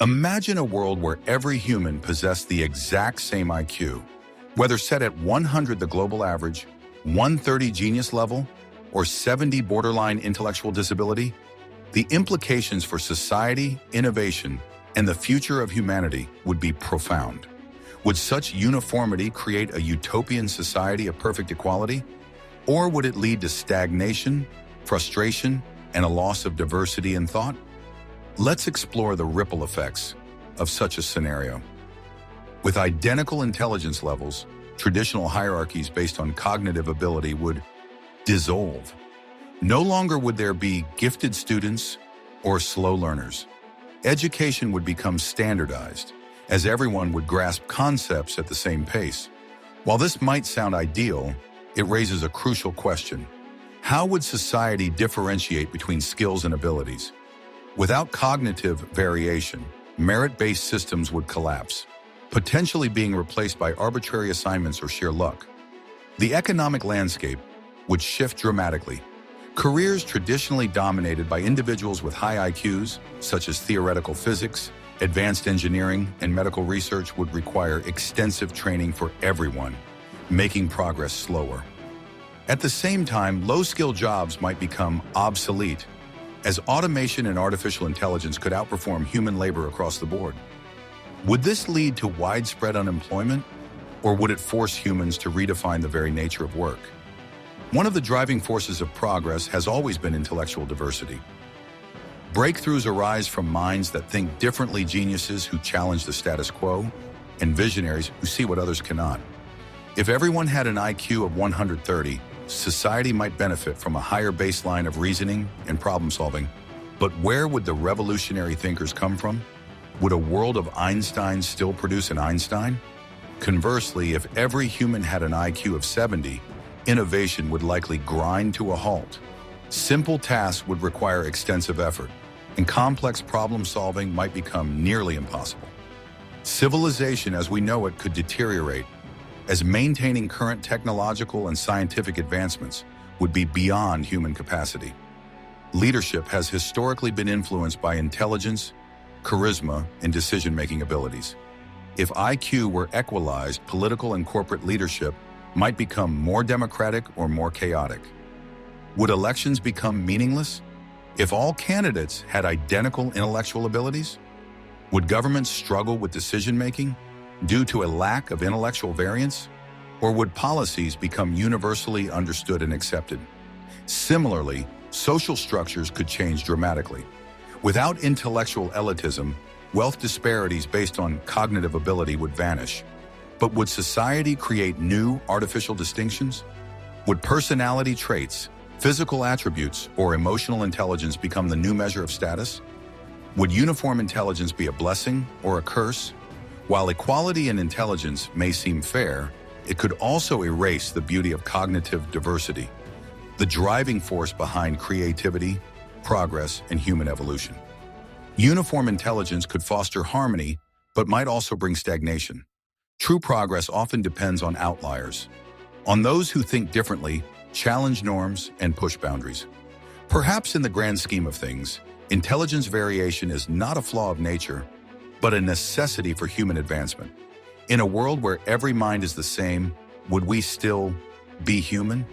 Imagine a world where every human possessed the exact same IQ, whether set at 100 the global average, 130 genius level, or 70 borderline intellectual disability. The implications for society, innovation, and the future of humanity would be profound. Would such uniformity create a utopian society of perfect equality? Or would it lead to stagnation, frustration, and a loss of diversity in thought? Let's explore the ripple effects of such a scenario. With identical intelligence levels, traditional hierarchies based on cognitive ability would dissolve. No longer would there be gifted students or slow learners. Education would become standardized, as everyone would grasp concepts at the same pace. While this might sound ideal, it raises a crucial question. How would society differentiate between skills and abilities? Without cognitive variation, merit-based systems would collapse, potentially being replaced by arbitrary assignments or sheer luck. The economic landscape would shift dramatically. Careers traditionally dominated by individuals with high IQs, such as theoretical physics, advanced engineering, and medical research, would require extensive training for everyone, making progress slower. At the same time, low-skilled jobs might become obsolete, as automation and artificial intelligence could outperform human labor across the board. Would this lead to widespread unemployment, or would it force humans to redefine the very nature of work? One of the driving forces of progress has always been intellectual diversity. Breakthroughs arise from minds that think differently, geniuses who challenge the status quo, and visionaries who see what others cannot. If everyone had an IQ of 130, society might benefit from a higher baseline of reasoning and problem solving. But where would the revolutionary thinkers come from? Would a world of Einsteins still produce an Einstein? Conversely, if every human had an IQ of 70, innovation would likely grind to a halt. Simple tasks would require extensive effort, and complex problem solving might become nearly impossible. Civilization as we know it could deteriorate, as maintaining current technological and scientific advancements would be beyond human capacity. Leadership has historically been influenced by intelligence, charisma, and decision-making abilities. If IQ were equalized, political and corporate leadership might become more democratic or more chaotic. Would elections become meaningless? If all candidates had identical intellectual abilities? Would governments struggle with decision-making due to a lack of intellectual variance? Or would policies become universally understood and accepted? Similarly, social structures could change dramatically. Without intellectual elitism, wealth disparities based on cognitive ability would vanish. But would society create new artificial distinctions? Would personality traits, physical attributes, or emotional intelligence become the new measure of status? Would uniform intelligence be a blessing or a curse? While equality in intelligence may seem fair, it could also erase the beauty of cognitive diversity, the driving force behind creativity, progress, and human evolution. Uniform intelligence could foster harmony, but might also bring stagnation. True progress often depends on outliers, on those who think differently, challenge norms, and push boundaries. Perhaps in the grand scheme of things, intelligence variation is not a flaw of nature, but a necessity for human advancement. In a world where every mind is the same, would we still be human?